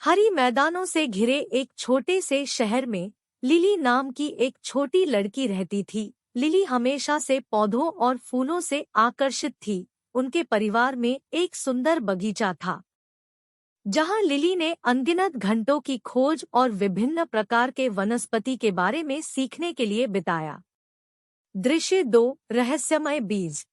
हरी मैदानों से घिरे एक छोटे से शहर में लिली नाम की एक छोटी लड़की रहती थी। लिली हमेशा से पौधों और फूलों से आकर्षित थी। उनके परिवार में एक सुंदर बगीचा था, जहां लिली ने अनगिनत घंटों की खोज और विभिन्न प्रकार के वनस्पति के बारे में सीखने के लिए बिताया। दृश्य 2, रहस्यमय बीज।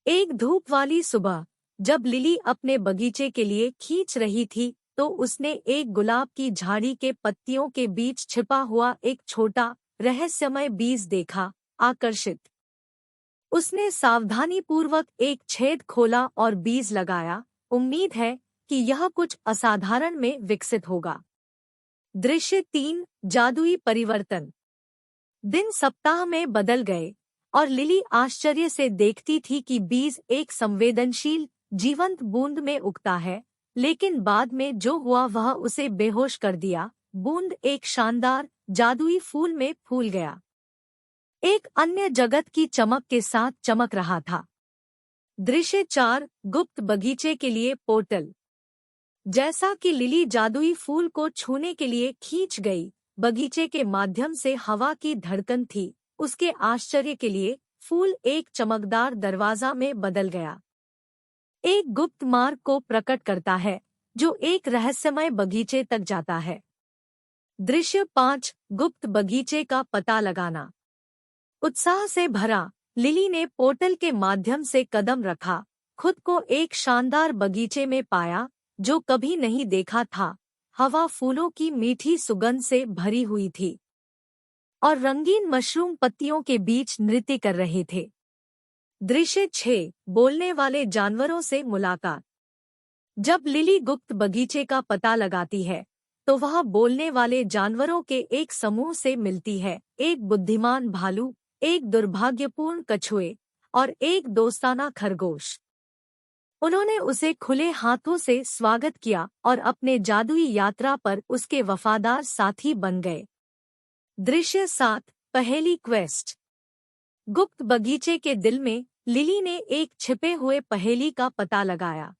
एक धूप वाली सुबह, जब लिली अपने बगीचे के लिए खींच रही थी, तो उसने एक गुलाब की झाड़ी के पत्तियों के बीच छिपा हुआ एक छोटा रहस्यमय बीज देखा। आकर्षित, उसने सावधानीपूर्वक एक छेद खोला और बीज लगाया। उम्मीद है कि यह कुछ असाधारण में विकसित होगा। दृश्य 3, जादुई परिवर्तन। दिन सप्ताह में बदल गए और लिली आश्चर्य से देखती थी कि बीज एक संवेदनशील, जीवंत बूंद में उगता है, लेकिन बाद में जो हुआ वह उसे बेहोश कर दिया। बूंद एक शानदार, जादुई फूल में फूल गया, एक अन्य जगत की चमक के साथ चमक रहा था। दृश्य 4, गुप्त बगीचे के लिए पोर्टल। जैसा कि लिली जादुई फूल को छूने के लिए खींच गई, बगीचे के माध्यम से हवा की धड़कन थी। उसके आश्चर्य के लिए फूल एक चमकदार दरवाजा में बदल गया, एक गुप्त मार्ग को प्रकट करता है जो एक रहस्यमय बगीचे तक जाता है। दृश्य 5, गुप्त बगीचे का पता लगाना। उत्साह से भरा, लिली ने पोर्टल के माध्यम से कदम रखा, खुद को एक शानदार बगीचे में पाया जो कभी नहीं देखा था। हवा फूलों की मीठी सुगंध से भरी हुई थी और रंगीन मशरूम पत्तियों के बीच नृत्य कर रहे थे। दृश्य 6, बोलने वाले जानवरों से मुलाकात। जब लिली गुप्त बगीचे का पता लगाती है, तो वह बोलने वाले जानवरों के एक समूह से मिलती है। एक बुद्धिमान भालू, एक दुर्भाग्यपूर्ण कछुए और एक दोस्ताना खरगोश। उन्होंने उसे खुले हाथों से स्वागत किया और अपने जादुई यात्रा पर उसके वफादार साथी बन गए। दृश्य 7, पहेली क्वेस्ट। गुप्त बगीचे के दिल में लिली ने एक छिपे हुए पहेली का पता लगाया।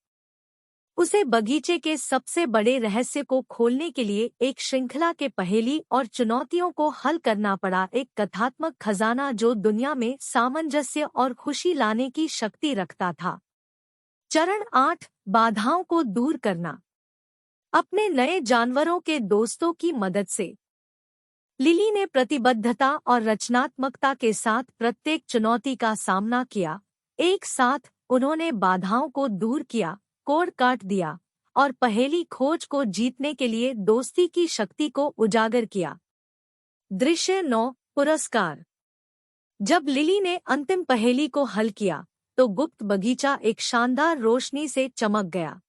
उसे बगीचे के सबसे बड़े रहस्य को खोलने के लिए एक श्रृंखला के पहेली और चुनौतियों को हल करना पड़ा। एक कथात्मक खजाना जो दुनिया में सामंजस्य और खुशी लाने की शक्ति रखता था। चरण 8, बाधाओं को दूर करना। अपने नए जानवरों के दोस्तों की मदद से लिली ने प्रतिबद्धता और रचनात्मकता के साथ प्रत्येक चुनौती का सामना किया। एक साथ उन्होंने बाधाओं को दूर किया, कोड काट दिया और पहेली खोज को जीतने के लिए दोस्ती की शक्ति को उजागर किया। दृश्य 9, पुरस्कार। जब लिली ने अंतिम पहेली को हल किया, तो गुप्त बगीचा एक शानदार रोशनी से चमक गया।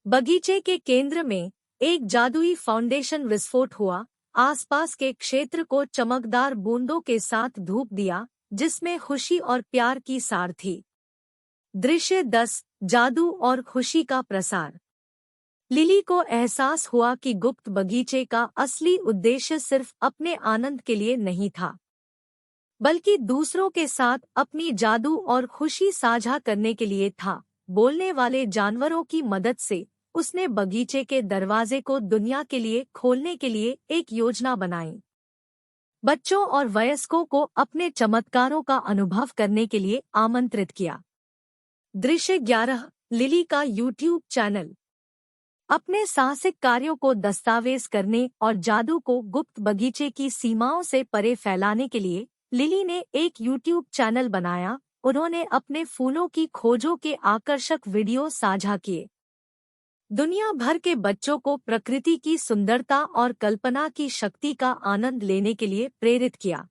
बगीचे के केंद्र में एक जादुई फाउंडेशन विस्फोट हुआ, आसपास के क्षेत्र को चमकदार बूंदों के साथ धूप दिया, जिसमें खुशी और प्यार की सार थी। दृश्य 10, जादू और खुशी का प्रसार। लिली को एहसास हुआ कि गुप्त बगीचे का असली उद्देश्य सिर्फ अपने आनंद के लिए नहीं था, बल्कि दूसरों के साथ अपनी जादू और खुशी साझा करने के लिए था। बोलने वाले जानवरों की मदद से उसने बगीचे के दरवाजे को दुनिया के लिए खोलने के लिए एक योजना बनाई। बच्चों और वयस्कों को अपने चमत्कारों का अनुभव करने के लिए आमंत्रित किया। दृश्य 11, लिली का यूट्यूब चैनल। अपने साहसिक कार्यों को दस्तावेज करने और जादू को गुप्त बगीचे की सीमाओं से परे फैलाने के लिए लिली ने एक यूट्यूब चैनल बनाया। उन्होंने अपने फूलों की खोजों के आकर्षक वीडियो साझा किए, दुनिया भर के बच्चों को प्रकृति की सुंदरता और कल्पना की शक्ति का आनंद लेने के लिए प्रेरित किया।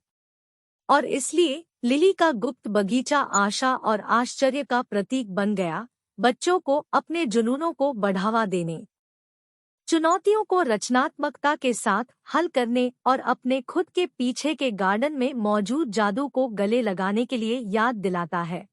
और इसलिए लिली का गुप्त बगीचा आशा और आश्चर्य का प्रतीक बन गया, बच्चों को अपने जुनूनों को बढ़ावा देने, चुनौतियों को रचनात्मकता के साथ हल करने और अपने खुद के पीछे के गार्डन में मौजूद जादू को गले लगाने के लिए याद दिलाता है।